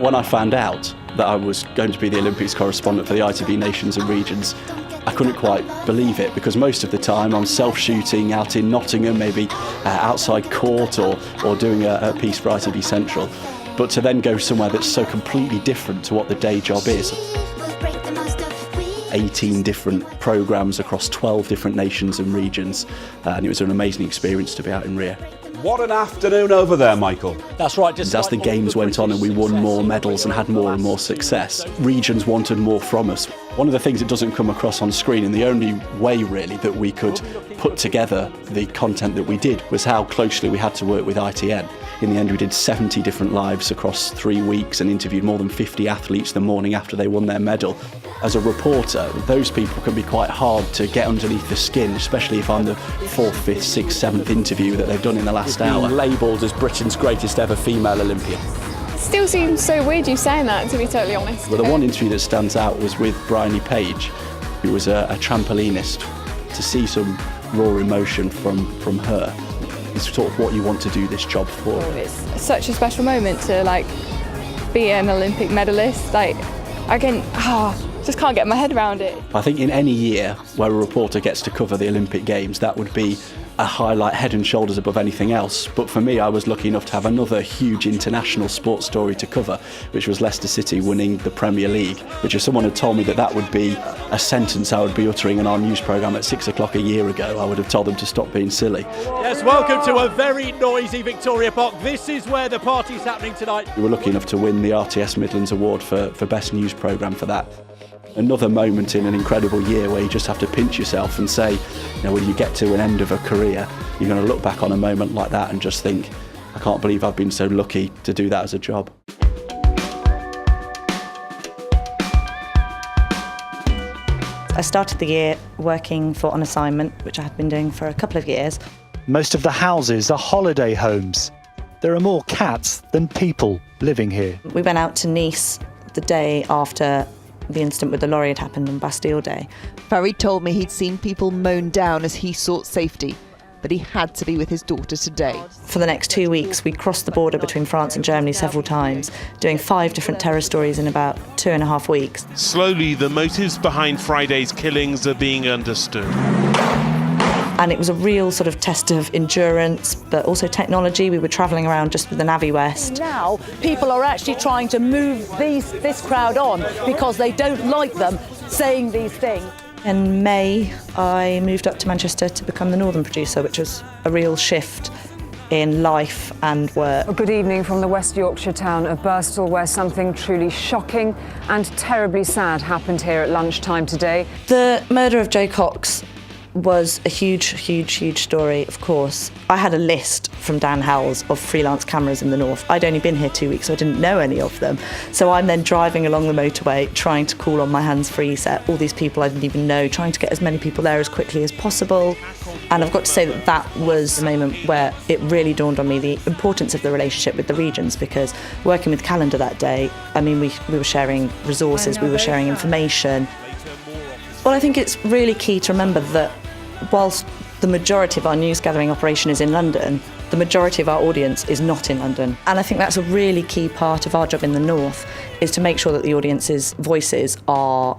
When I found out that I was going to be the Olympics correspondent for the ITV Nations and Regions, I couldn't quite believe it, because most of the time I'm self-shooting out in Nottingham, maybe outside court, or doing a piece for ITV Central. But to then go somewhere that's so completely different to what the day job is. 18 different programmes across 12 different nations and regions, and it was an amazing experience to be out in Rio. What an afternoon over there, Michael. That's right. Just as the games went on and we won more medals and had more and more success, regions wanted more from us. One of the things that doesn't come across on screen, and the only way really that we could put together the content that we did, was how closely we had to work with ITN. In the end, we did 70 different lives across 3 weeks and interviewed more than 50 athletes the morning after they won their medal. As a reporter, those people can be quite hard to get underneath the skin, especially if I'm the 4th, 5th, 6th, 7th interview that they've done in the last hour. Labelled as Britain's greatest ever female Olympian. Still seems so weird you saying that, to be totally honest. Well, the one interview that stands out was with Bryony Page, who was a trampolinist. To see some raw emotion from her is sort of what you want to do this job for. It's such a special moment to be an Olympic medalist. Just can't get my head around it. I think in any year where a reporter gets to cover the Olympic Games, that would be a highlight head and shoulders above anything else. But for me, I was lucky enough to have another huge international sports story to cover, which was Leicester City winning the Premier League, which if someone had told me that would be a sentence I would be uttering in our news programme at 6 o'clock a year ago, I would have told them to stop being silly. Yes, welcome to a very noisy Victoria Park. This is where the party's happening tonight. We were lucky enough to win the RTS Midlands Award for Best News Programme for that. Another moment in an incredible year where you just have to pinch yourself and say, when you get to an end of a career, you're going to look back on a moment like that and just think, I can't believe I've been so lucky to do that as a job. I started the year working for On Assignment, which I had been doing for a couple of years. Most of the houses are holiday homes. There are more cats than people living here. We went out to Nice the day after the incident with the lorry had happened on Bastille Day. Farid told me he'd seen people mown down as he sought safety, but he had to be with his daughter today. For the next 2 weeks, we crossed the border between France and Germany several times, doing 5 different terror stories in about 2.5 weeks. Slowly, the motives behind Friday's killings are being understood. And it was a real sort of test of endurance, but also technology. We were travelling around just with the Navi West. Now, people are actually trying to move this crowd on because they don't like them saying these things. In May, I moved up to Manchester to become the Northern producer, which was a real shift in life and work. Good evening from the West Yorkshire town of Birstall, where something truly shocking and terribly sad happened here at lunchtime today. The murder of Joe Cox was a huge story, of course. I had a list from Dan Howells of freelance cameras in the north. I'd only been here 2 weeks, so I didn't know any of them. So I'm then driving along the motorway, trying to call on my hands-free set, all these people I didn't even know, trying to get as many people there as quickly as possible. And I've got to say that was the moment where it really dawned on me the importance of the relationship with the regions, because working with Calendar that day, we were sharing resources, we were sharing information. Well, I think it's really key to remember that whilst the majority of our news gathering operation is in London, the majority of our audience is not in London. And I think that's a really key part of our job in the North, is to make sure that the audience's voices are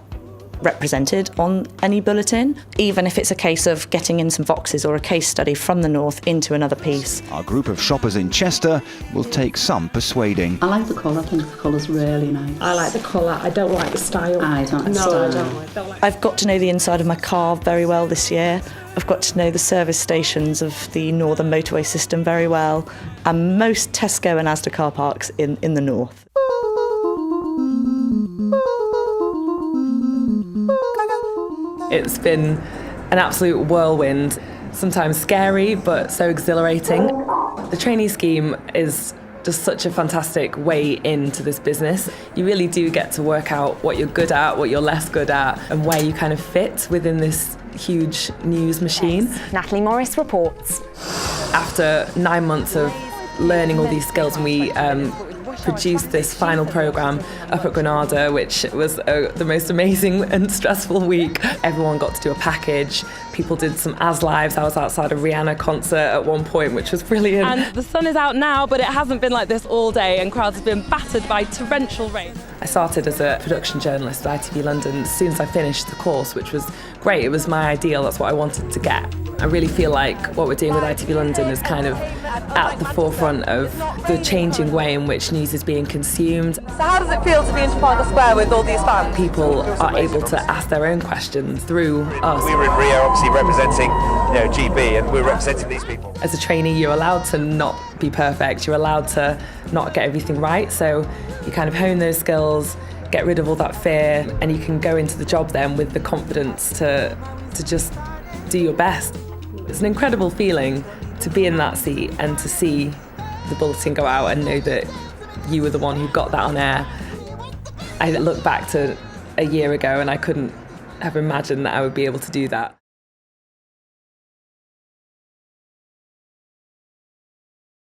represented on any bulletin, even if it's a case of getting in some voxes or a case study from the North into another piece. Our group of shoppers in Chester will take some persuading. I like the colour, I think the colour's really nice. I like the colour, I don't like the style. I don't like the style. I don't like. I've got to know the inside of my car very well this year. I've got to know the service stations of the Northern motorway system very well, and most Tesco and Asda car parks in the North. It's been an absolute whirlwind, sometimes scary, but so exhilarating. The trainee scheme is just such a fantastic way into this business. You really do get to work out what you're good at, what you're less good at, and where you kind of fit within this huge news machine. Natalie Morris reports. After 9 months of learning all these skills, and we produced this final programme up at Granada, which was the most amazing and stressful week. Everyone got to do a package. People did some As Lives. I was outside a Rihanna concert at one point, which was brilliant. And the sun is out now, but it hasn't been like this all day, and crowds have been battered by torrential rain. I started as a production journalist at ITV London as soon as I finished the course, which was great. It was my ideal. That's what I wanted to get. I really feel like what we're doing with ITV London is kind of at the forefront of the changing way in which news is being consumed. So how does it feel to be in Trafalgar Square with all these fans? People are able to ask their own questions through us. We were in Rio, obviously representing, GB, and we're representing these people. As a trainee, you're allowed to not be perfect. You're allowed to not get everything right. So you kind of hone those skills, get rid of all that fear, and you can go into the job then with the confidence to just do your best. It's an incredible feeling to be in that seat and to see the bulletin go out and know that you were the one who got that on air. I look back to a year ago and I couldn't have imagined that I would be able to do that.